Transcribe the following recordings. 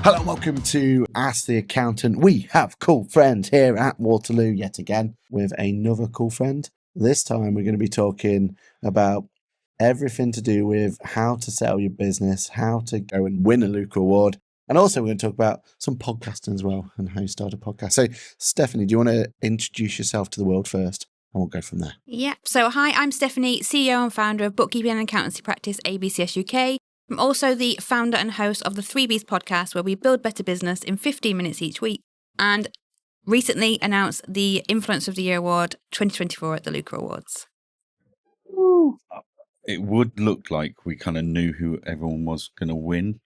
Hello and welcome to Ask the Accountant. We have cool friends here at Waterloo yet again with another cool friend. This time we're going to be talking about everything to do with how to sell your business, how to go and win a Luca Award. And also we're going to talk about some podcasting as well and how you start a podcast. So Stephanie, do you want to introduce yourself to the world first? And we'll go from there. Yeah. So hi, I'm Stephanie, CEO and founder of bookkeeping and accountancy practice ABCS UK. I'm also the founder and host of the 3Bs podcast, where we build better business in 15 minutes each week. And recently announced the Influencer of the Year Award 2024 at the Luca Awards. It would look like we kind of knew who everyone was going to win,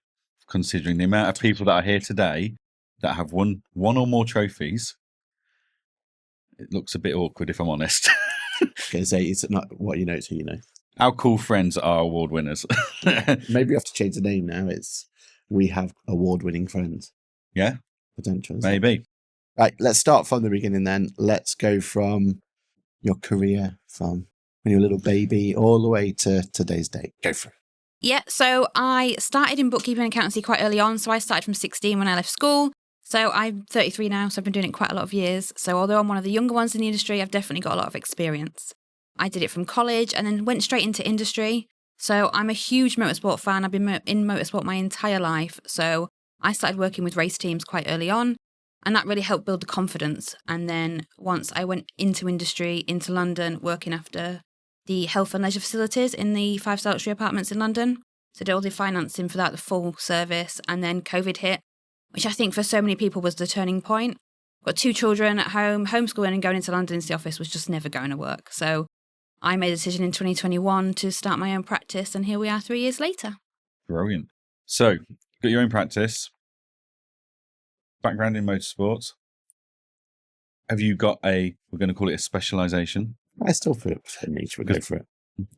considering the amount of people that are here today that have won one or more trophies. It looks a bit awkward, if I'm honest. Okay, say it's not what you know, it's who you know. Our cool friends are award winners. Maybe we have to change the name now. It's We Have Award-Winning Friends. Yeah, Potential. maybe. Right, let's start from the beginning then. Let's go from your career, from when you were a little baby, all the way to today's date. Go for it. Yeah, so I started in bookkeeping and accountancy quite early on. So I started from 16 when I left school. So I'm 33 now, so I've been doing it quite a lot of years. So although I'm one of the younger ones in the industry, I've definitely got a lot of experience. I did it from college and then went straight into industry. So I'm a huge motorsport fan. I've been in motorsport my entire life. So I started working with race teams quite early on, and that really helped build the confidence. And then once I went into industry, into London, working after the health and leisure facilities in the 5-star luxury apartments in London. So did all the financing for that, the full service. And then COVID hit, which I think for so many people was the turning point. Got 2 children at home, homeschooling and going into London into the office was just never going to work. So I made a decision in 2021 to start my own practice, and here we are 3 years later. Brilliant. So, got your own practice, background in motorsports. Have you got we're going to call it a specialisation? I still feel it's a niche. We'll go for it.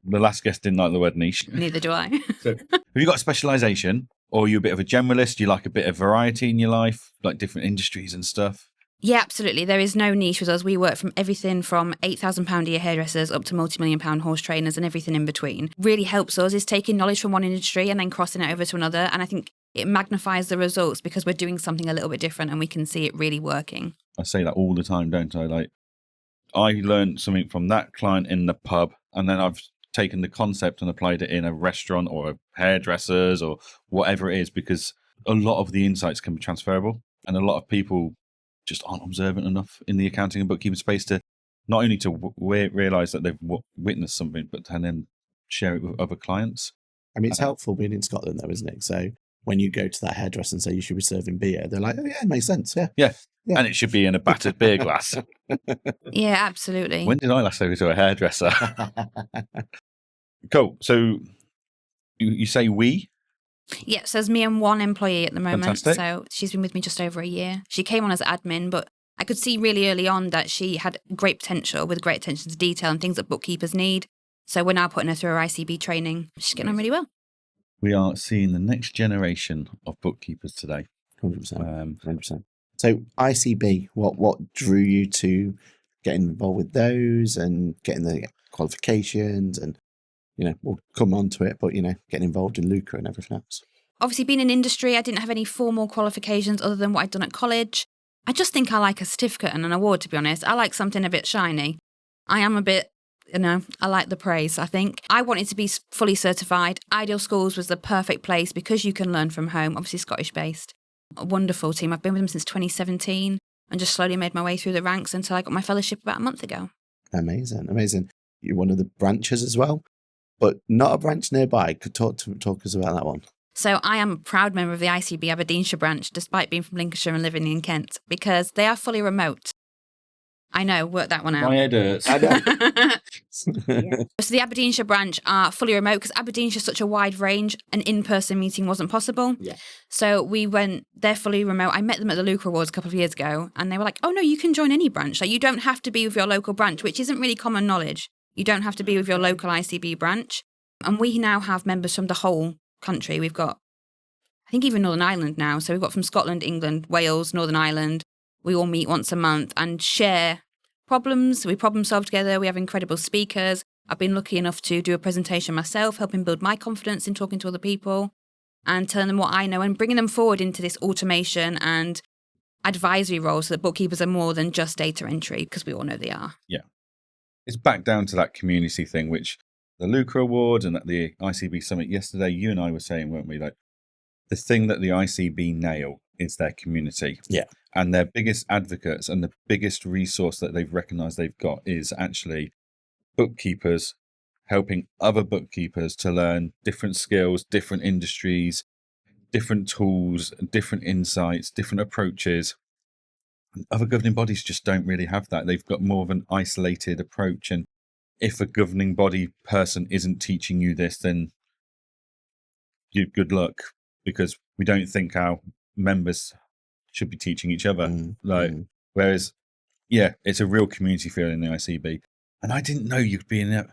The last guest didn't like the word niche. Neither do I. So, have you got a specialisation, or are you a bit of a generalist? Do you like a bit of variety in your life, like different industries and stuff? Yeah, absolutely. There is no niche with us. We work from everything from £8,000 a year hairdressers up to multi-million-pound horse trainers and everything in between. Really helps us is taking knowledge from one industry and then crossing it over to another. And I think it magnifies the results because we're doing something a little bit different and we can see it really working. I say that all the time, don't I? Like, I learned something from that client in the pub, and then I've taken the concept and applied it in a restaurant or a hairdressers or whatever it is, because a lot of the insights can be transferable, and a lot of people just aren't observant enough in the accounting and bookkeeping space to not only to realise that they've witnessed something, but to then share it with other clients. I mean, it's helpful being in Scotland though, isn't it? So when you go to that hairdresser and say you should be serving beer, they're like, oh yeah, it makes sense. Yeah. And it should be in a battered beer glass. Yeah, absolutely. When did I last go to a hairdresser? Cool. So you say we? Yeah, so there's me and one employee at the moment. Fantastic. So she's been with me just over a year. She came on as admin, but I could see really early on that she had great potential with great attention to detail and things that bookkeepers need. So we're now putting her through her ICB training. She's getting on really well. We are seeing the next generation of bookkeepers today. 100%. 100%. So ICB, what drew you to getting involved with those and getting the qualifications and, you know, we'll come on to it, but, you know, getting involved in Luca and everything else? Obviously, being in industry, I didn't have any formal qualifications other than what I'd done at college. I just think I like a certificate and an award, to be honest. I like something a bit shiny. I am a bit, I like the praise, I think. I wanted to be fully certified. Ideal Schools was the perfect place because you can learn from home, obviously Scottish-based. A wonderful team. I've been with them since 2017 and just slowly made my way through the ranks until I got my fellowship about a month ago. Amazing. You're one of the branches as well, but not a branch nearby. Could talk us about that one. So I am a proud member of the ICB Aberdeenshire branch, despite being from Lincolnshire and living in Kent, because they are fully remote. I know, work that one out. My head hurts. I know. Yeah. So the Aberdeenshire branch are fully remote because Aberdeenshire is such a wide range. An in-person meeting wasn't possible. Yeah. So they're fully remote. I met them at the Luca Awards a couple of years ago and they were like, oh no, you can join any branch. Like, you don't have to be with your local branch, which isn't really common knowledge. You don't have to be with your local ICB branch. And we now have members from the whole country. We've got, I think, even Northern Ireland now. So we've got from Scotland, England, Wales, Northern Ireland. We all meet once a month and share problems. We problem solve together. We have incredible speakers. I've been lucky enough to do a presentation myself, helping build my confidence in talking to other people. and telling them what I know and bringing them forward into this automation and advisory role so that bookkeepers are more than just data entry, because we all know they are. Yeah. It's back down to that community thing, which the Lucre Award and at the ICB Summit yesterday, you and I were saying, weren't we? Like, the thing that the ICB nail is their community. Yeah. And their biggest advocates and the biggest resource that they've recognized they've got is actually bookkeepers helping other bookkeepers to learn different skills, different industries, different tools, different insights, different approaches. Other governing bodies just don't really have that. They've got more of an isolated approach. And if a governing body person isn't teaching you this, then good luck, because we don't think our members should be teaching each other. Whereas, yeah, it's a real community feel in the ICB. And I didn't know you'd be in it.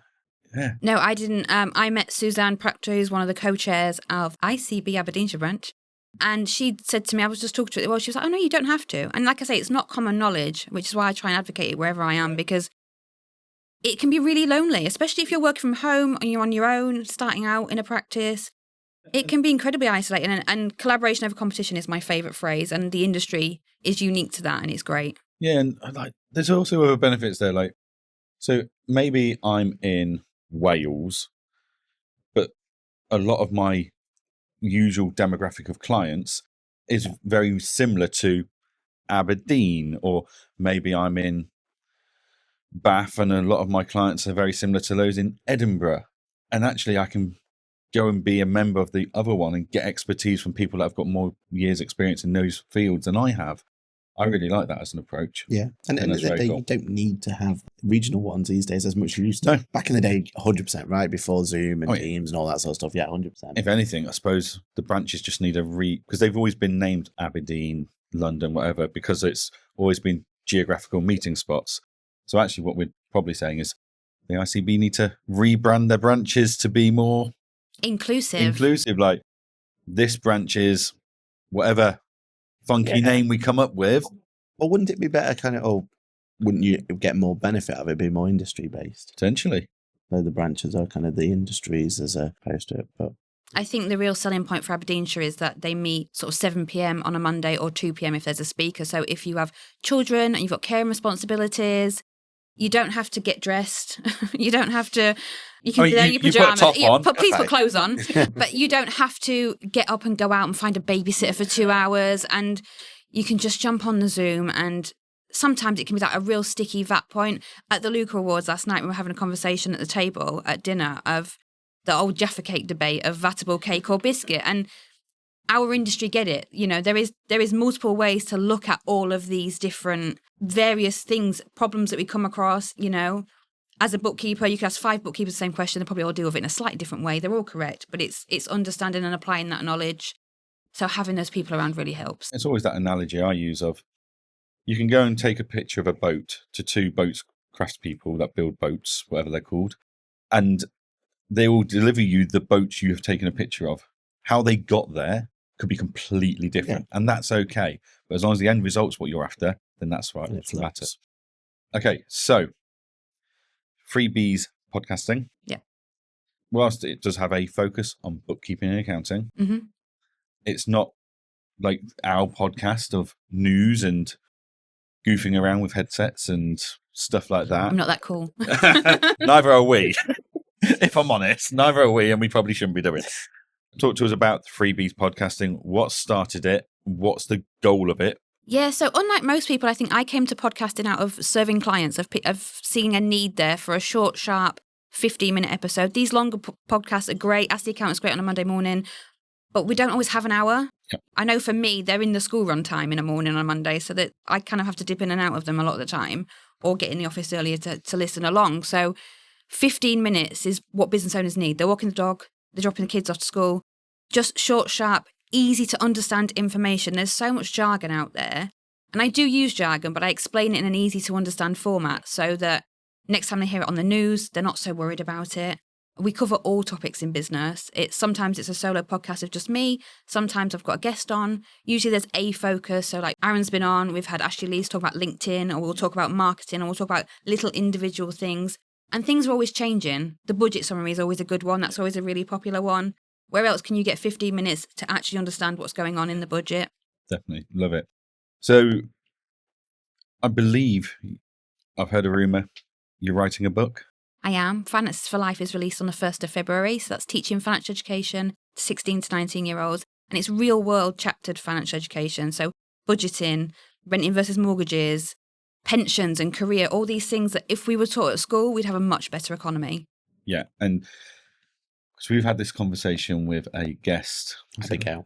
Yeah. No, I didn't. I met Suzanne Proctor, who's one of the co-chairs of ICB Aberdeenshire branch. And she said to me, I was just talking to her, well, she was like, oh, no, you don't have to. And like I say, it's not common knowledge, which is why I try and advocate it wherever I am, because it can be really lonely, especially if you're working from home and you're on your own, starting out in a practice. It can be incredibly isolating, and collaboration over competition is my favourite phrase, and the industry is unique to that, and it's great. Yeah, and like, there's also other benefits there. Like, so maybe I'm in Wales, but a lot of my usual demographic of clients is very similar to Aberdeen, or maybe I'm in Bath and a lot of my clients are very similar to those in Edinburgh. And actually I can go and be a member of the other one and get expertise from people that have got more years experience in those fields than I have. I really like that as an approach. Yeah. And that's very cool. You don't need to have regional ones these days as much as you used to. Back in the day, 100%, right? Before Zoom and Teams and all that sort of stuff. Yeah, 100%. If anything, I suppose the branches just need because they've always been named Aberdeen, London, whatever, because it's always been geographical meeting spots. So actually what we're probably saying is the ICB need to rebrand their branches to be more inclusive. Like, this branch is whatever funky name we come up with. Well, wouldn't it be better wouldn't you get more benefit of it being more industry based? Potentially. So the branches are kind of the industries as opposed to it. But I think the real selling point for Aberdeenshire is that they meet sort of 7 p.m. on a Monday or 2 p.m. if there's a speaker. So if you have children and you've got care and responsibilities, you don't have to get dressed. You don't have to. You can be there in your pajamas. Put a top on. Please put clothes on. But you don't have to get up and go out and find a babysitter for 2 hours. And you can just jump on the Zoom. And sometimes it can be like a real sticky VAT point. At the Lucre Awards last night, we were having a conversation at the table at dinner of the old Jaffa cake debate of vatable cake or biscuit. And our industry get it. You know, there is multiple ways to look at all of these different various things, problems that we come across. You know, as a bookkeeper, you could ask 5 bookkeepers the same question. They'll probably all deal with it in a slightly different way. They're all correct, but it's understanding and applying that knowledge. So having those people around really helps. It's always that analogy I use of, you can go and take a picture of a boat to 2 boats craftspeople that build boats, whatever they're called, and they will deliver you the boat you have taken a picture of. How they got there could be completely different, and that's okay. But as long as the end result's what you're after, then that's right. It matters. Okay, so Freebies podcasting. Yeah. Whilst it does have a focus on bookkeeping and accounting, it's not like our podcast of news and goofing around with headsets and stuff like that. I'm not that cool. Neither are we. If I'm honest, neither are we, and we probably shouldn't be doing it. Talk to us about Freebies podcasting. What started it? What's the goal of it? Yeah, so unlike most people, I think I came to podcasting out of serving clients, of seeing a need there for a short, sharp 15-minute episode. These longer podcasts are great. Ask the Accountant's great on a Monday morning, but we don't always have an hour. Yep. I know for me, they're in the school run time in a morning on a Monday, so that I kind of have to dip in and out of them a lot of the time, or get in the office earlier to listen along. So 15 minutes is what business owners need. They're walking the dog, they're dropping the kids off to school. Just short, sharp, easy to understand information. There's so much jargon out there. And I do use jargon, but I explain it in an easy to understand format so that next time they hear it on the news, they're not so worried about it. We cover all topics in business. Sometimes it's a solo podcast of just me. Sometimes I've got a guest on. Usually there's a focus. So like Aaron's been on, we've had Ashley Lee's talk about LinkedIn, or we'll talk about marketing, or we'll talk about little individual things. And things are always changing. The budget summary is always a good one. That's always a really popular one. where else can you get 15 minutes to actually understand what's going on in the budget? Definitely. Love it. So I believe I've heard a rumour you're writing a book. I am. Finances for Life is released on the 1st of February. So that's teaching financial education to 16 to 19-year-olds. And it's real world chaptered financial education. So budgeting, renting versus mortgages, pensions and career, all these things that if we were taught at school, we'd have a much better economy. Yeah. And so we've had this conversation with a guest.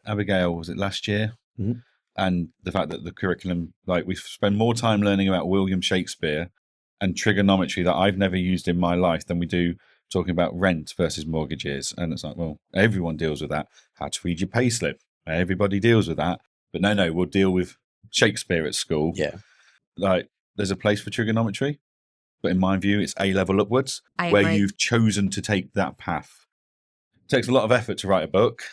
Abigail, was it last year? Mm-hmm. And the fact that the curriculum, like we spend more time learning about William Shakespeare and trigonometry that I've never used in my life than we do talking about rent versus mortgages. And it's like, well, everyone deals with that. How to read your payslip. Everybody deals with that. But no, we'll deal with Shakespeare at school. Yeah. Like, there's a place for trigonometry, but in my view, it's A-level upwards, where you've chosen to take that path. It takes a lot of effort to write a book.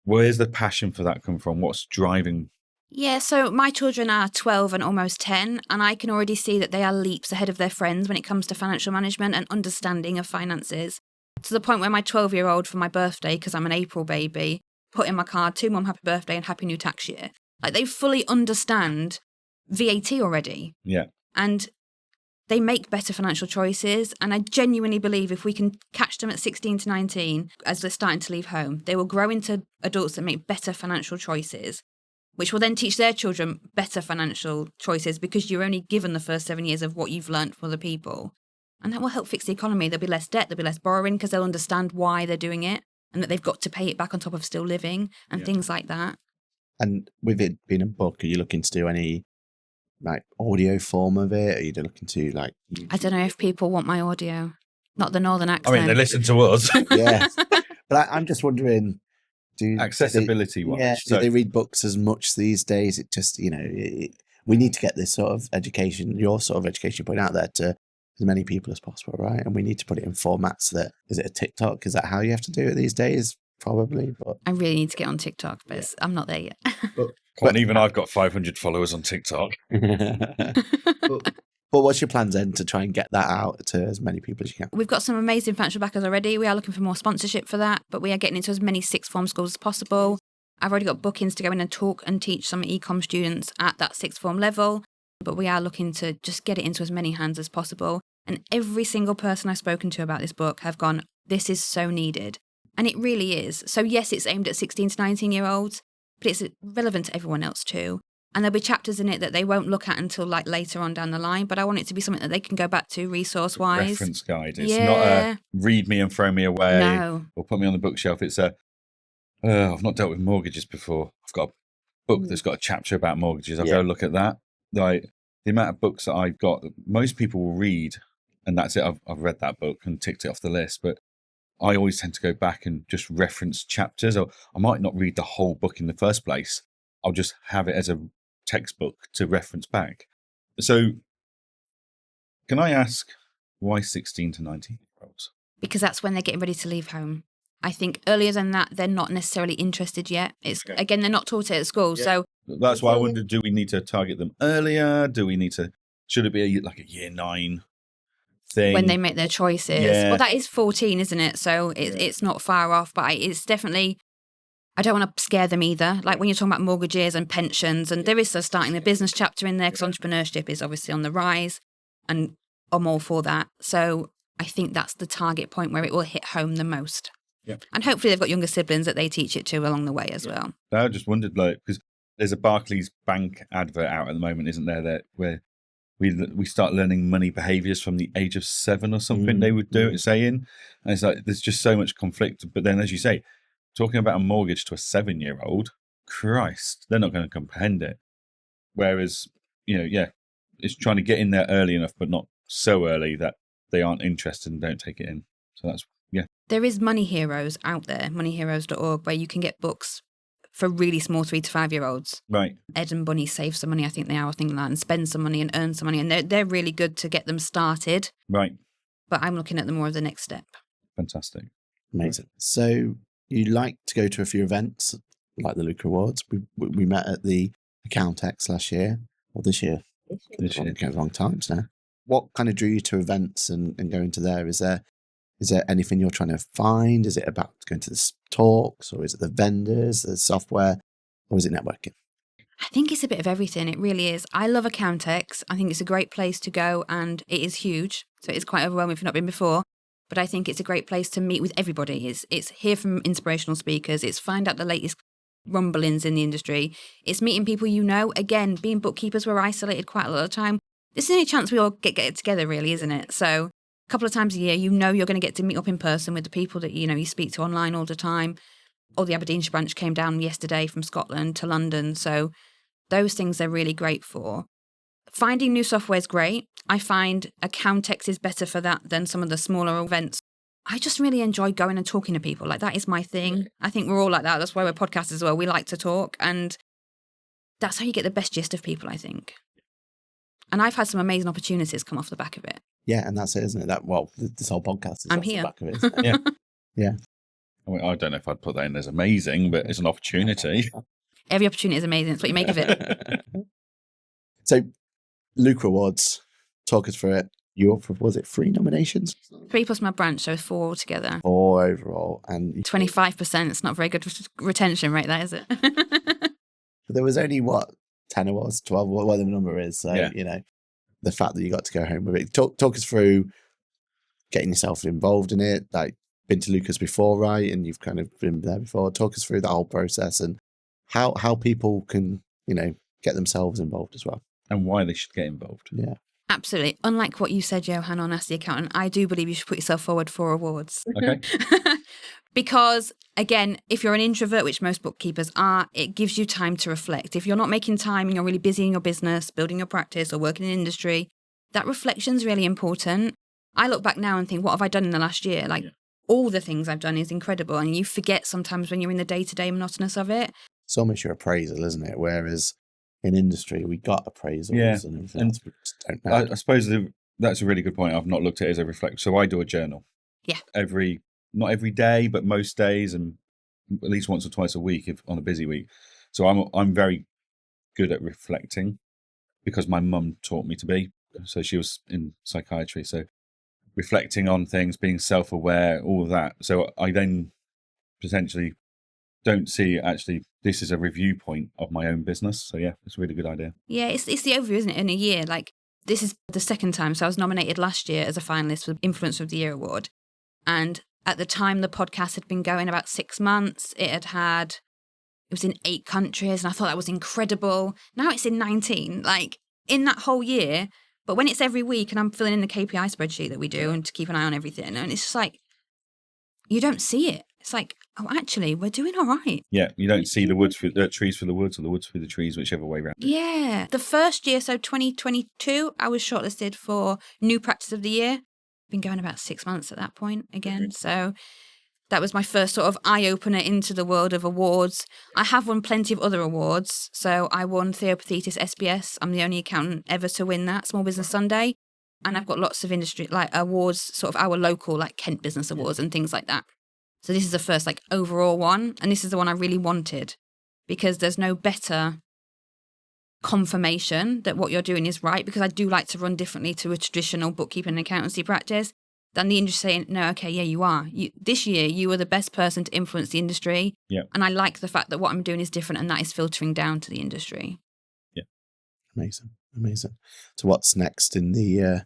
Where's the passion for that come from? What's driving? Yeah, so my children are 12 and almost 10, and I can already see that they are leaps ahead of their friends when it comes to financial management and understanding of finances. To the point where my 12-year-old for my birthday, because I'm an April baby, put in my card, to Mum, happy birthday and happy new tax year. Like, they fully understand VAT already. Yeah. And they make better financial choices. And I genuinely believe if we can catch them at 16 to 19, as they're starting to leave home, they will grow into adults that make better financial choices, which will then teach their children better financial choices because you're only given the first 7 years of what you've learnt from other people. And that will help fix the economy. There'll be less debt, there'll be less borrowing because they'll understand why they're doing it and that they've got to pay it back on top of still living and things like that. And with it being a book, are you looking to do any like audio form of it? Are you looking to like... I don't know if people want my audio, not the northern accent. I mean, they listen to us. Yeah. But I'm just wondering... Accessibility-wise. Do they read books as much these days? It just, we need to get this sort of education, your sort of education point out there to as many people as possible, right? And we need to put it in formats that, is it a TikTok? Is that how you have to do it these days? Probably. But I really need to get on TikTok, but I'm not there yet. But even I've got 500 followers on TikTok. But what's your plans then to try and get that out to as many people as you can? We've got some amazing financial backers already. We are looking for more sponsorship for that, but we are getting into as many sixth form schools as possible. I've already got bookings to go in and talk and teach some ecom students at that sixth form level, but we are looking to just get it into as many hands as possible. And every single person I've spoken to about this book have gone, this is so needed. And it really is. So yes, it's aimed at 16 to 19-year-olds, but it's relevant to everyone else too. And there'll be chapters in it that they won't look at until like later on down the line. But I want it to be something that they can go back to resource-wise. Reference guide. It's not a read me and throw me away or put me on the bookshelf. It's I've not dealt with mortgages before. I've got a book that's got a chapter about mortgages. I'll go look at that. Like the amount of books that I've got, most people will read, and that's it. I've read that book and ticked it off the list. But I always tend to go back and just reference chapters, or I might not read the whole book in the first place. I'll just have it as a textbook to reference back. So can I ask why 16 to 19-year-olds? Because that's when they're getting ready to leave home. I think earlier than that, they're not necessarily interested yet. Again, they're not taught it at school. So that's why I wondered, do we need to target them earlier? Should it be like a year 9 thing? When they make their choices. Yeah. Well, that is 14, isn't it? So it's not far off, but it's definitely, I don't want to scare them either. Like when you're talking about mortgages and pensions, and there is starting the business chapter in there because entrepreneurship is obviously on the rise, and I'm all for that. So I think that's the target point where it will hit home the most. Yeah. And hopefully they've got younger siblings that they teach it to along the way as well. I just wondered, because there's a Barclays Bank advert out at the moment, isn't there, that where we start learning money behaviours from the age of 7 or something, they would do it saying. And it's like, there's just so much conflict. But then, as you say, talking about a mortgage to a 7-year-old, Christ, they're not going to comprehend it. Whereas, it's trying to get in there early enough, but not so early that they aren't interested and don't take it in. So that's, There is Money Heroes out there, moneyheroes.org, where you can get books for really small 3 to 5-year-olds. Right. Ed and Bunny save some money, I think they are, and spend some money and earn some money. And they're really good to get them started. Right. But I'm looking at the more of the next step. Fantastic. Amazing. So you like to go to a few events, like the Luke Awards. We met at the Accountex last year, or this year. This year. Long times now. What kind of drew you to events and going to there? Is there anything you're trying to find? Is it about going to the talks, or is it the vendors, the software, or is it networking? I think it's a bit of everything. It really is. I love Accountex. I think it's a great place to go, and it is huge. So it's quite overwhelming if you've not been before. But I think it's a great place to meet with everybody. It's hear from inspirational speakers. It's find out the latest rumblings in the industry. It's meeting people you know. Again, being bookkeepers, we're isolated quite a lot of the time. This is the only chance we all get together, really, isn't it? So a couple of times a year, you know you're going to get to meet up in person with the people that you speak to online all the time. Or the Aberdeenshire branch came down yesterday from Scotland to London. So those things they're really great for. Finding new software is great. I find Accountex is better for that than some of the smaller events. I just really enjoy going and talking to people. Like, that is my thing. I think we're all like that. That's why we're podcasters as well. We like to talk, and that's how you get the best gist of people, I think. And I've had some amazing opportunities come off the back of it. Yeah, and that's it, isn't it? This whole podcast is I'm off here. the back of it, isn't it? Yeah. I mean, I don't know if I'd put that in as amazing, but it's an opportunity. Every opportunity is amazing. It's what you make of it. So, Luke Awards, talk us through it. Was it 3 nominations? 3 plus my branch, so 4 altogether. 4 overall. And 25%. It's not very good retention rate, that is it? there was only, 10 awards, 12, whatever the number is. So, Yeah. The fact that you got to go home with it. Talk us through getting yourself involved in it. Like, been to Lucas before, right? And you've kind of been there before. Talk us through the whole process and how people can, get themselves involved as well. And why they should get involved. Yeah. Absolutely. Unlike what you said, Johann, on Ask the Accountant, I do believe you should put yourself forward for awards. Okay. Because, again, if you're an introvert, which most bookkeepers are, it gives you time to reflect. If you're not making time and you're really busy in your business, building your practice or working in industry, that reflection's really important. I look back now and think, what have I done in the last year? All the things I've done is incredible. And you forget sometimes when you're in the day-to-day monotonous of it. It's almost your appraisal, isn't it? Whereas in industry, we got appraisals and everything else. We just don't know. I suppose that's a really good point. I've not looked at it as a reflect. So I do a journal. Yeah. Not every day, but most days, and at least once or twice a week if on a busy week. So I'm very good at reflecting because my mum taught me to be. So she was in psychiatry. So reflecting on things, being self-aware, all of that. So I then potentially don't see actually this is a review point of my own business. So yeah, it's a really good idea. Yeah, it's the overview, isn't it, in a year? This is the second time. So I was nominated last year as a finalist for the Influencer of the Year award. And at the time, the podcast had been going about 6 months. It was in 8 countries, and I thought that was incredible. Now it's in 19, in that whole year. But when it's every week and I'm filling in the KPI spreadsheet that we do and to keep an eye on everything, and it's just you don't see it. It's oh, actually, we're doing all right. Yeah, you don't see the trees for the woods or the woods for the trees, whichever way around. Yeah. The first year, so 2022, I was shortlisted for New Practice of the Year. Been going about 6 months at that point again. Okay. So that was my first sort of eye-opener into the world of awards. I have won plenty of other awards. So I won Theopathetis SBS. I'm the only accountant ever to win that, Small Business Sunday. And I've got lots of industry, awards, sort of our local, Kent Business Awards and things like that. So this is the first, overall one. And this is the one I really wanted because there's no better confirmation that what you're doing is right, because I do like to run differently to a traditional bookkeeping and accountancy practice than the industry saying, no, okay, yeah, you are. This year, you are the best person to influence the industry. Yeah. And I like the fact that what I'm doing is different and that is filtering down to the industry. Yeah. Amazing. So what's next in the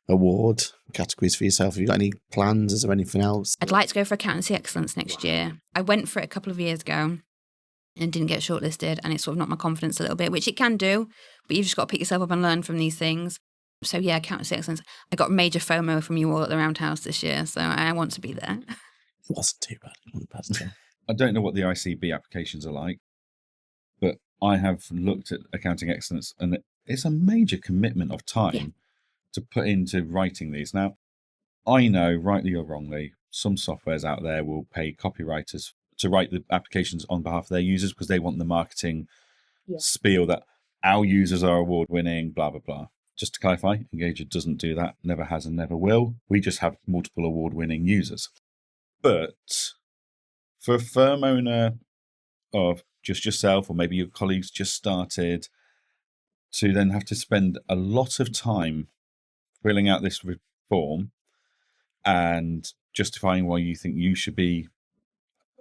award categories for yourself? Have you got any plans? Is there anything else? I'd like to go for Accountancy Excellence next year. I went for it a couple of years ago and didn't get shortlisted, and it sort of knocked my confidence a little bit, which it can do, but you've just got to pick yourself up and learn from these things. So yeah, Accountancy Excellence. I got major FOMO from you all at the Roundhouse this year, so I want to be there. It wasn't too bad. I don't know what the ICB applications are like, but I have looked at Accounting Excellence, and it's a major commitment of time to put into writing these. Now, I know, rightly or wrongly, some softwares out there will pay copywriters to write the applications on behalf of their users because they want the marketing spiel that our users are award-winning, blah, blah, blah. Just to clarify, Engager doesn't do that, never has and never will. We just have multiple award-winning users. But for a firm owner of just yourself, or maybe your colleagues just started, to then have to spend a lot of time filling out this form and justifying why you think you should be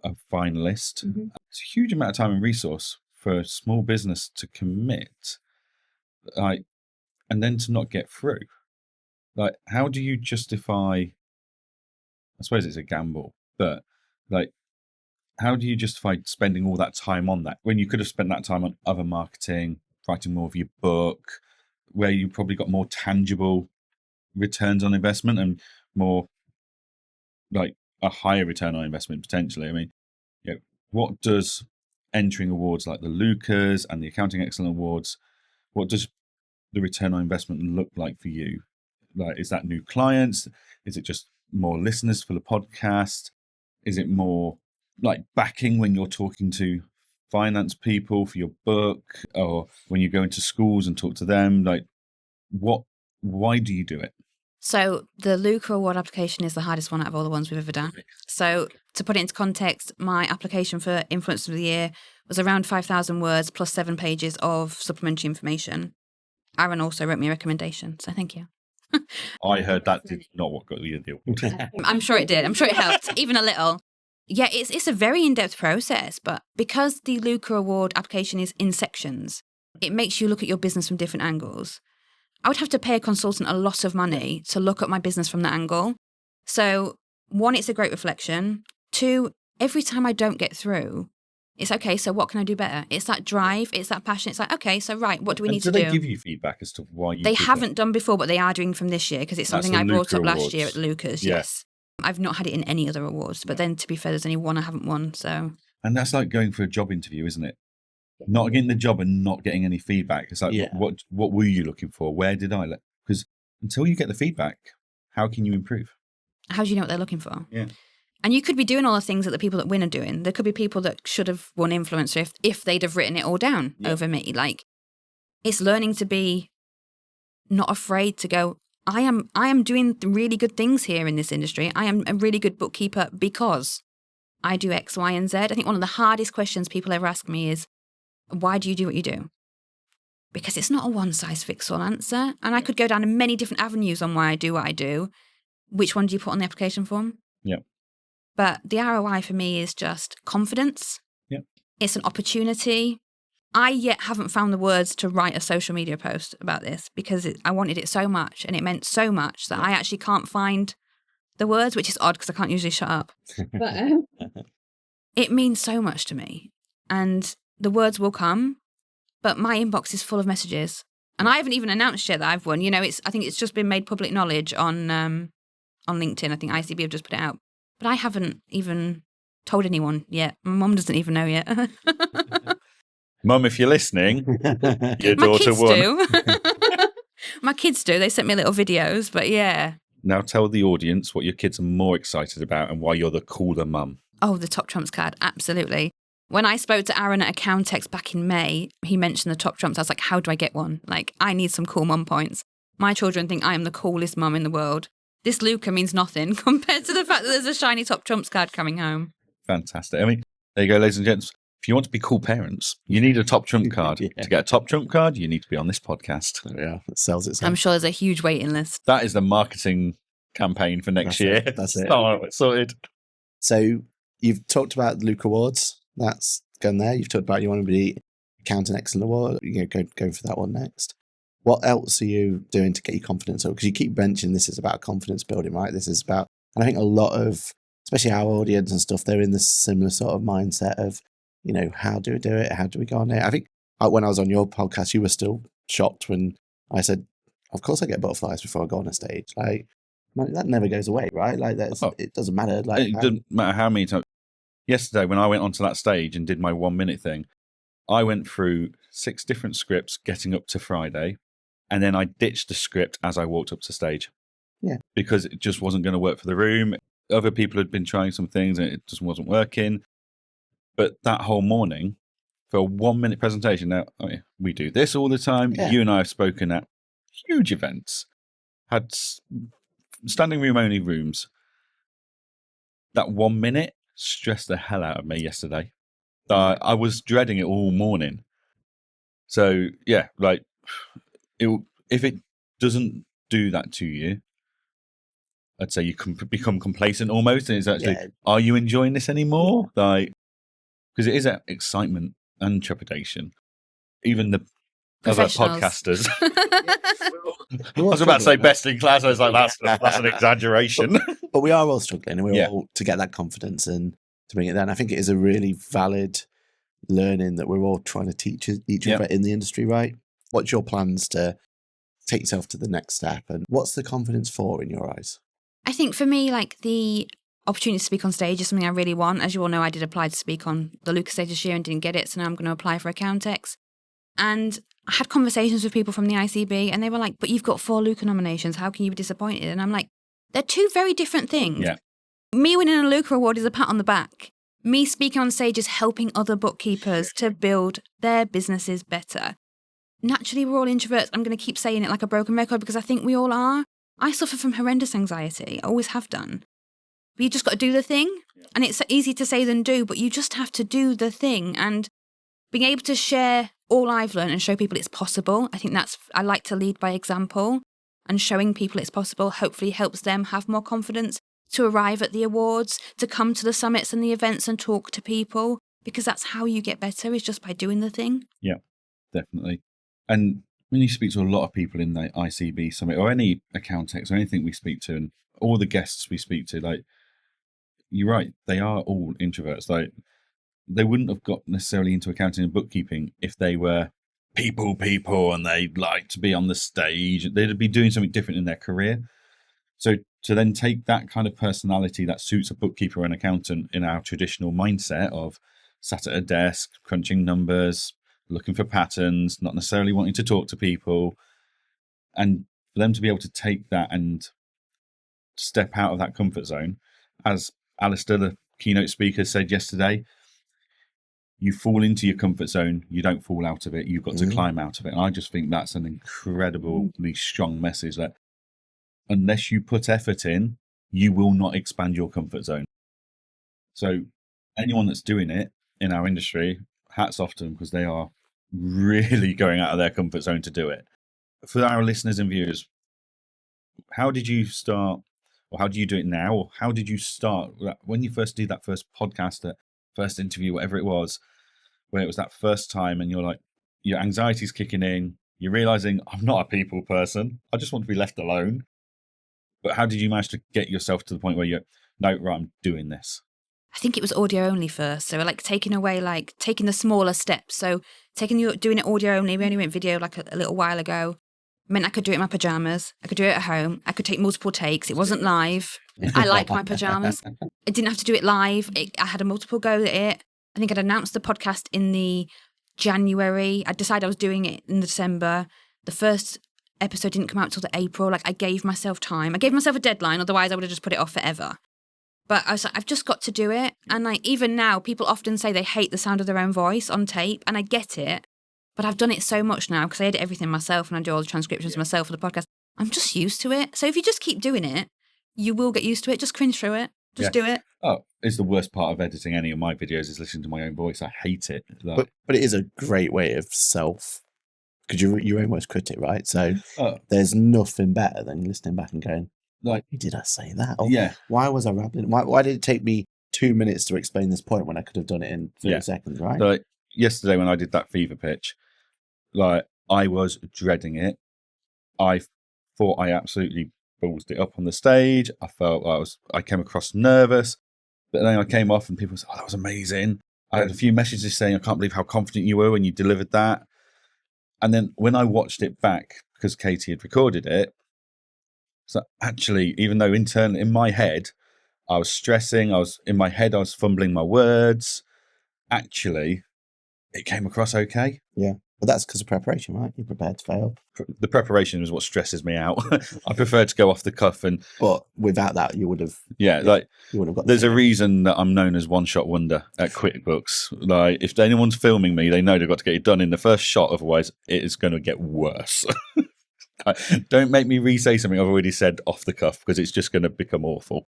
a finalist. Mhm. It's a huge amount of time and resource for a small business to commit, like, and then to not get through. Like, how do you justify? I suppose it's a gamble, but like, how do you justify spending all that time on that when you could have spent that time on other marketing, writing more of your book, where you probably got more tangible returns on investment and more like a higher return on investment potentially? I mean, what does entering awards like the Lucas and the Accounting Excellence Awards, what does the return on investment look like for you? Like, is that new clients? Is it just more listeners for the podcast? Is it more like backing when you're talking to finance people for your book, or when you go into schools and talk to them? Like, why do you do it? So the Luca Award application is the hardest one out of all the ones we've ever done. So to put it into context, my application for Influencer of the Year was around 5,000 words plus 7 pages of supplementary information. Aaron also wrote me a recommendation, so thank you. I heard that did not what got you the award. I'm sure it did. I'm sure it helped, even a little. Yeah, it's a very in-depth process, but because the Luca Award application is in sections, it makes you look at your business from different angles. I would have to pay a consultant a lot of money to look at my business from that angle. So, 1, it's a great reflection. 2, every time I don't get through, it's okay, so what can I do better? It's that drive, it's that passion. It's like, okay, so right, what do we need to do? Do they give you feedback as to why you They did haven't done before, but they are doing from this year because it's That's something the I brought Luca up last Awards. year at Lucas. Yeah. Yes. I've not had it in any other awards, but then to be fair, there's only one I haven't won, so. And that's like going for a job interview, isn't it? Not getting the job and not getting any feedback. It's like, Yeah. what were you looking for? Where did I let? Because until you get the feedback, how can you improve? How do you know what they're looking for? Yeah. And you could be doing all the things that the people that win are doing. There could be people that should have won influencer if they'd have written it all down over me. Like, it's learning to be not afraid to go, I am doing really good things here in this industry. I am a really good bookkeeper because I do X, Y, and Z. I think one of the hardest questions people ever ask me is, why do you do what you do? Because it's not a one-size-fits-all answer. And I could go down many different avenues on why I do what I do. Which one do you put on the application form? Yeah. But the ROI for me is just confidence. Yeah. It's an opportunity. I yet haven't found the words to write a social media post about this because I wanted it so much and it meant so much that I actually can't find the words, which is odd because I can't usually shut up. But it means so much to me. And the words will come, but my inbox is full of messages. And I haven't even announced yet that I've won. You know, I think it's just been made public knowledge on LinkedIn. I think ICB have just put it out. But I haven't even told anyone yet. My mum doesn't even know yet. Mum, if you're listening, your daughter kids won. do. My kids do. They sent me little videos, but yeah. Now tell the audience what your kids are more excited about and why you're the cooler mum. Oh, the Top Trumps card. Absolutely. When I spoke to Aaron at Accountex back in May, he mentioned the Top Trumps. I was like, how do I get one? Like, I need some cool mum points. My children think I am the coolest mum in the world. This Luca means nothing compared to the fact that there's a shiny Top Trumps card coming home. Fantastic. I mean, there you go, ladies and gents. If you want to be cool parents, you need a Top Trump card. Yeah. To get a Top Trump card, you need to be on this podcast. Yeah, it sells itself. I'm sure there's a huge waiting list. That is the marketing campaign for next year. That's it. Oh, it's sorted. So you've talked about the Luke Awards. That's gone there. You've talked about you want to be Accounting Excellent Award. Go for that one next. What else are you doing to get your confidence up? Because you keep mentioning this is about confidence building, right? This is about, and I think a lot of, especially our audience and stuff, they're in this similar sort of mindset of, how do we do it? How do we go on it? I think when I was on your podcast, you were still shocked when I said, of course I get butterflies before I go on a stage. Like, man, that never goes away, right? Like, it doesn't matter. Like, it doesn't matter how many times. Yesterday, when I went onto that stage and did my 1 minute thing, I went through 6 different scripts getting up to Friday, and then I ditched the script as I walked up to stage. Yeah. Because it just wasn't going to work for the room. Other people had been trying some things and it just wasn't working. But that whole morning, for a 1 minute presentation, now we do this all the time. Yeah. You and I have spoken at huge events, had standing room only rooms. That 1 minute stressed the hell out of me yesterday. I was dreading it all morning. So yeah, like if it doesn't do that to you, I'd say you can become complacent almost, and it's actually, Yeah. are you enjoying this anymore? Like, because it is that excitement and trepidation. Even the other Professionals. podcasters. I We're all was about to say struggling, right? best in class. I was like, that's an exaggeration. But we are all struggling, and we're Yeah. all to get that confidence and to bring it down. I think it is a really valid learning that we're all trying to teach each Yeah. other in the industry, right? What's your plans to take yourself to the next step, and what's the confidence for in your eyes? I think for me, like the opportunity to speak on stage is something I really want. As you all know, I did apply to speak on the Lucas stage this year and didn't get it, so now I'm going to apply for Accountex. And I had conversations with people from the ICB, and they were like, "But you've got 4 Luca nominations. How can you be disappointed?" And I'm like, they're 2 very different things. Yeah. Me winning a Luca award is a pat on the back. Me speaking on stage is helping other bookkeepers to build their businesses better. Naturally, we're all introverts. I'm going to keep saying it like a broken record because I think we all are. I suffer from horrendous anxiety. I always have done. But you just got to do the thing. And it's easy to say than do, but you just have to do the thing. And being able to share all I've learned and show people it's possible, I think I like to lead by example, and showing people it's possible hopefully helps them have more confidence to arrive at the awards, to come to the summits and the events and talk to people, because that's how you get better, is just by doing the thing. Yeah, definitely. And when you speak to a lot of people in the ICB summit or any Accountex or anything we speak to, and all the guests we speak to, like, you're right, they are all introverts. Like, they wouldn't have got necessarily into accounting and bookkeeping if they were people and they like to be on the stage. They'd be doing something different in their career. So to then take that kind of personality that suits a bookkeeper and accountant in our traditional mindset of sat at a desk, crunching numbers, looking for patterns, not necessarily wanting to talk to people, and for them to be able to take that and step out of that comfort zone, as Alistair, the keynote speaker, said yesterday, you fall into your comfort zone, you don't fall out of it, you've got to climb out of it. And I just think that's an incredibly strong message, that unless you put effort in, you will not expand your comfort zone. So anyone that's doing it in our industry, hats off to them, because they are really going out of their comfort zone to do it. For our listeners and viewers, how did you start, or how do you do it now, or how did you start when you first did that first podcast, that first interview, whatever it was, when it was that first time and you're like, your anxiety's kicking in, you're realizing, I'm not a people person, I just want to be left alone. But how did you manage to get yourself to the point where you're, no, right, I'm doing this? I think it was audio only first. So like taking the smaller steps. So doing it audio only. We only went video like a little while ago. Meant I could do it in my pajamas. I could do it at home. I could take multiple takes. It wasn't live. I like my pajamas. I didn't have to do it live. I had a multiple go at it. I think I'd announced the podcast in the January. I decided I was doing it in December. The first episode didn't come out till the April. Like, I gave myself time. I gave myself a deadline. Otherwise, I would have just put it off forever. But I was like, I've just got to do it. And like, even now, people often say they hate the sound of their own voice on tape. And I get it. But I've done it so much now because I edit everything myself and I do all the transcriptions myself for the podcast. I'm just used to it. So if you just keep doing it, you will get used to it. Just cringe through it. Just do it. Oh, it's the worst part of editing any of my videos is listening to my own voice. I hate it. Like, But it is a great way of because you're your own worst critic, right? So there's nothing better than listening back and going, like, why did I say that? Or, why was I rambling? Why did it take me 2 minutes to explain this point when I could have done it in 30 seconds, right? Like yesterday when I did that fever pitch, like, I was dreading it. I thought I absolutely ballsed it up on the stage. I felt I came across nervous, but then I came off and people said, "Oh, that was amazing." I had a few messages saying, "I can't believe how confident you were when you delivered that." And then when I watched it back, because Katie had recorded it, so actually, even though internally in my head I was stressing, I was fumbling my words, actually it came across okay. Yeah. But that's because of preparation, right? You're prepared to fail. The preparation is what stresses me out. I prefer to go off the cuff, but without that, you would have. Yeah, like you would have got. There's a reason that I'm known as one shot wonder at QuickBooks. Like, if anyone's filming me, they know they've got to get it done in the first shot. Otherwise, it is going to get worse. Don't make me re-say something I've already said off the cuff because it's just going to become awful.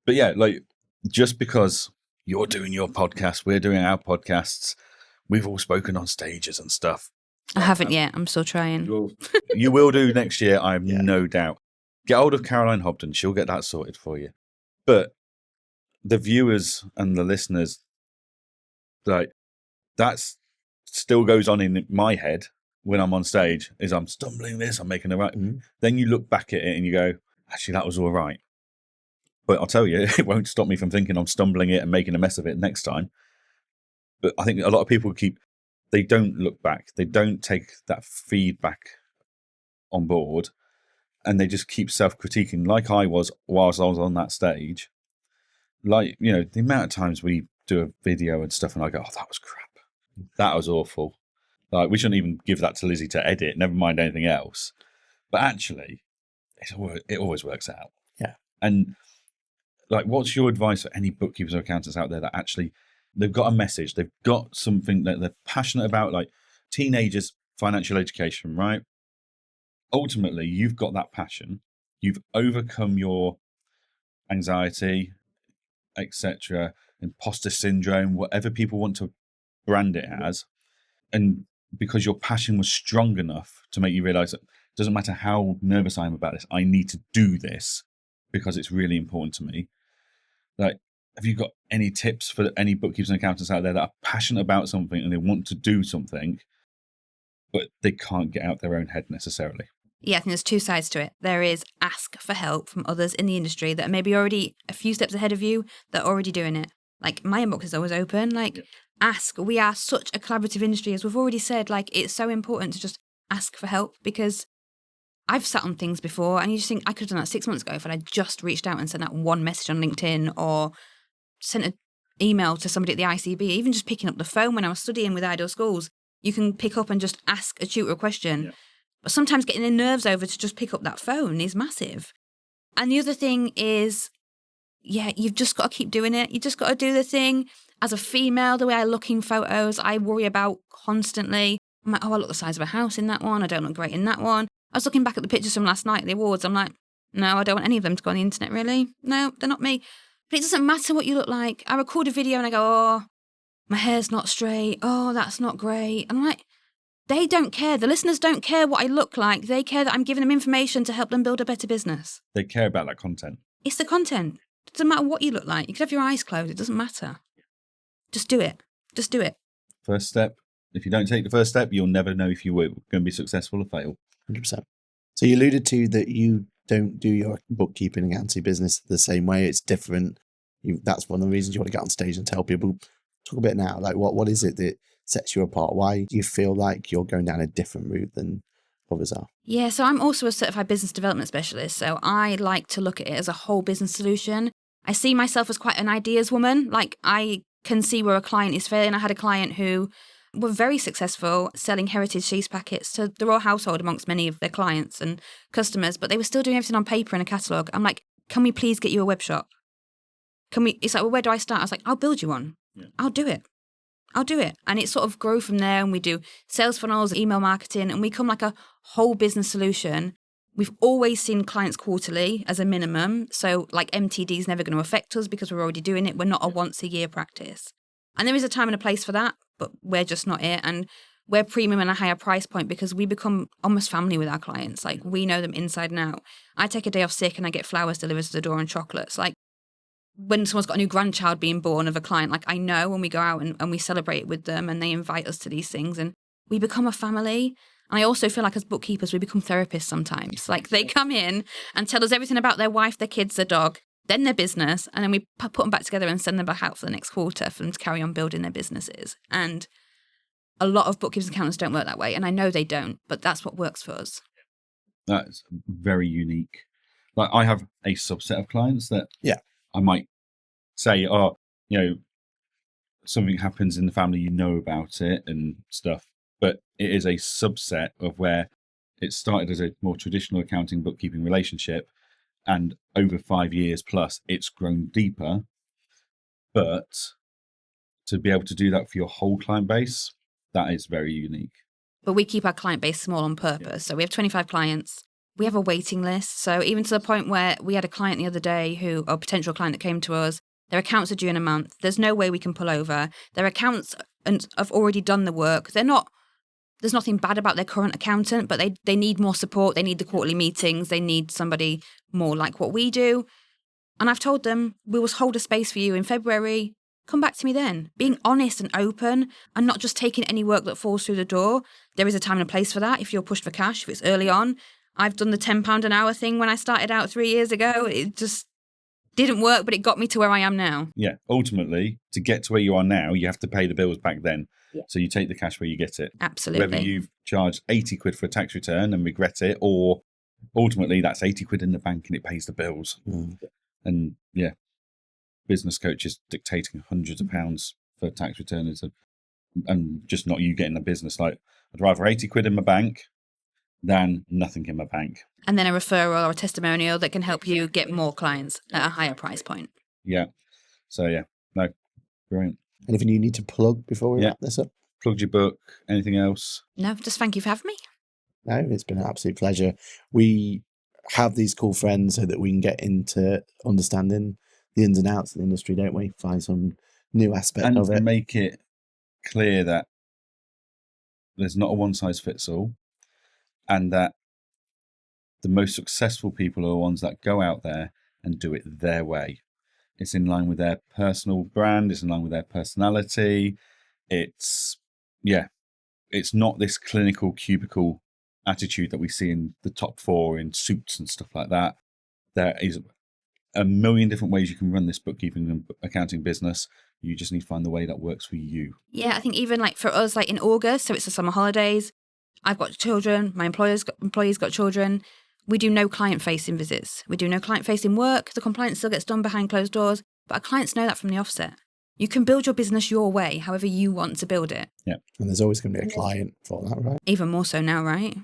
But yeah, like, just because you're doing your podcast, we're doing our podcasts. We've all spoken on stages and stuff. I haven't yet. I'm still trying. You will do next year, I have no doubt. Get hold of Caroline Hobden. She'll get that sorted for you. But the viewers and the listeners, like, that's still goes on in my head when I'm on stage, is I'm stumbling this, I'm making the right. Mhm. Then you look back at it and you go, actually, that was all right. But I'll tell you, it won't stop me from thinking I'm stumbling it and making a mess of it next time. But I think a lot of people they don't look back. They don't take that feedback on board, and they just keep self-critiquing like I was whilst I was on that stage. Like, the amount of times we do a video and stuff and I go, oh, that was crap. That was awful. Like, we shouldn't even give that to Lizzie to edit, never mind anything else. But actually, it always works out. Yeah. And like, what's your advice for any bookkeepers or accountants out there that actually, they've got a message, they've got something that they're passionate about, like teenagers, financial education, right? Ultimately, you've got that passion, you've overcome your anxiety, etc., imposter syndrome, whatever people want to brand it as, and because your passion was strong enough to make you realize that it doesn't matter how nervous I am about this, I need to do this because it's really important to me. Like, have you got any tips for any bookkeepers and accountants out there that are passionate about something and they want to do something, but they can't get out their own head necessarily? Yeah, I think there's two sides to it. There is ask for help from others in the industry that are maybe already a few steps ahead of you, that are already doing it. Like, my inbox is always open. Like, ask. We are such a collaborative industry, as we've already said. Like, it's so important to just ask for help, because I've sat on things before and you just think, I could have done that 6 months ago if I'd just reached out and sent that one message on LinkedIn or sent an email to somebody at the ICB, even just picking up the phone when I was studying with Ideal Schools. You can pick up and just ask a tutor a question. Yeah. But sometimes getting their nerves over to just pick up that phone is massive. And the other thing is, you've just got to keep doing it. You just got to do the thing. As a female, the way I look in photos, I worry about constantly. I'm like, oh, I look the size of a house in that one. I don't look great in that one. I was looking back at the pictures from last night at the awards. I'm like, no, I don't want any of them to go on the internet, really. No, they're not me. But it doesn't matter what you look like. I record a video and I go, oh, my hair's not straight. Oh, that's not great. And I'm like, they don't care. The listeners don't care what I look like. They care that I'm giving them information to help them build a better business. They care about that content. It's the content. It doesn't matter what you look like. You could have your eyes closed. It doesn't matter. Just do it. Just do it. First step. If you don't take the first step, you'll never know if you were going to be successful or fail. 100%. So you alluded to that you don't do your bookkeeping and accountancy business the same way. It's different. That's one of the reasons you want to get on stage and tell people. Talk a bit now. Like, what is it that sets you apart? Why do you feel like you're going down a different route than others are? Yeah, so I'm also a certified business development specialist. So I like to look at it as a whole business solution. I see myself as quite an ideas woman. Like, I can see where a client is failing. I had a client who were very successful selling heritage cheese packets to the royal household amongst many of their clients and customers, but they were still doing everything on paper in a catalogue. I'm like, can we please get you a web shop? It's like, well, where do I start? I was like, I'll build you one. Yeah. I'll do it. And it sort of grow from there. And we do sales funnels, email marketing, and we come like a whole business solution. We've always seen clients quarterly as a minimum. So like MTD is never going to affect us because we're already doing it. We're not a once a year practice. And there is a time and a place for that, but we're just not it. And we're premium and a higher price point because we become almost family with our clients. Like, we know them inside and out. I take a day off sick and I get flowers delivered to the door and chocolates. Like, when someone's got a new grandchild being born of a client, like, I know when we go out and we celebrate it with them and they invite us to these things and we become a family. And I also feel like as bookkeepers, we become therapists sometimes. Like, they come in and tell us everything about their wife, their kids, their dog, then their business, and then we put them back together and send them back out for the next quarter for them to carry on building their businesses. And a lot of bookkeepers and accountants don't work that way, and I know they don't, but that's what works for us. That's very unique. Like, I have a subset of clients that I might say, oh, something happens in the family, about it and stuff, but it is a subset of where it started as a more traditional accounting bookkeeping relationship, and over 5 years plus, it's grown deeper. But to be able to do that for your whole client base, that is very unique. But we keep our client base small on purpose. So we have 25 clients. We have a waiting list. So even to the point where we had a client the other day a potential client that came to us, their accounts are due in a month. There's no way we can pull over. Their accounts have already done the work. They're not there's nothing bad about their current accountant, but they need more support. They need the quarterly meetings. They need somebody more like what we do. And I've told them, we will hold a space for you in February. Come back to me then. Being honest and open and not just taking any work that falls through the door. There is a time and a place for that if you're pushed for cash, if it's early on. I've done the £10 an hour thing when I started out 3 years ago. It just didn't work, but it got me to where I am now. Yeah. Ultimately, to get to where you are now, you have to pay the bills back then. Yeah. So you take the cash where you get it. Absolutely. Whether you've charged 80 quid for a tax return and regret it, or ultimately that's 80 quid in the bank and it pays the bills. Mm. And yeah, business coaches dictating hundreds of pounds for tax returns and just not you getting a business. Like, I'd rather 80 quid in my bank than nothing in my bank. And then a referral or a testimonial that can help you get more clients at a higher price point. Yeah. So yeah, no, brilliant. Anything you need to plug before we wrap this up? Plugged your book. Anything else? No, just thank you for having me. No, it's been an absolute pleasure. We have these cool friends so that we can get into understanding the ins and outs of the industry, don't we? Find some new aspect of it. And make it clear that there's not a one size fits all, and that the most successful people are the ones that go out there and do it their way. It's in line with their personal brand. It's in line with their personality. It's not this clinical cubicle attitude that we see in the top four in suits and stuff like that. There is a million different ways you can run this bookkeeping and accounting business. You just need to find the way that works for you. Yeah, I think even like for us, like in August, so it's the summer holidays, I've got children, my employees got children. We do no client-facing visits. We do no client-facing work. The compliance still gets done behind closed doors, but our clients know that from the offset. You can build your business your way, however you want to build it. Yeah. And there's always going to be a client for that, right? Even more so now, right?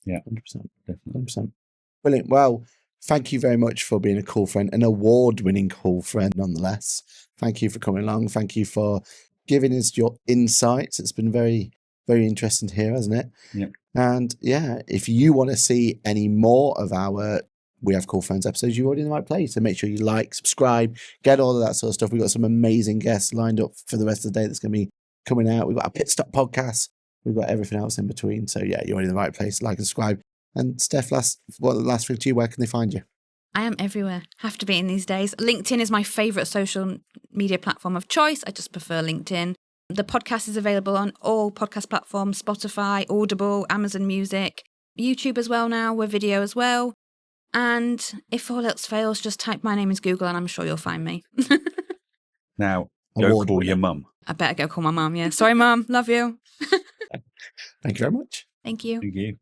Yeah. 100%. Definitely. 100%. Brilliant. Well, thank you very much for being a cool friend, an award-winning cool friend nonetheless. Thank you for coming along. Thank you for giving us your insights. It's been very, very interesting to hear, hasn't it? Yep. And yeah, if you want to see any more of our We Have Cool Friends episodes, you're already in the right place. So make sure you like, subscribe, get all of that sort of stuff. We've got some amazing guests lined up for the rest of the day that's going to be coming out. We've got a pit stop podcast. We've got everything else in between. So yeah, you're already in the right place. Like and subscribe. And Steph, last thing to you, where can they find you? I am everywhere. Have to be in these days. LinkedIn is my favourite social media platform of choice. I just prefer LinkedIn. The podcast is available on all podcast platforms, Spotify, Audible, Amazon Music, YouTube as well now, with video as well. And if all else fails, just type my name in Google and I'm sure you'll find me. Now, go call your mum. I better go call my mum, yeah. Sorry, Mum. Love you. Thank you very much. Thank you. Thank you.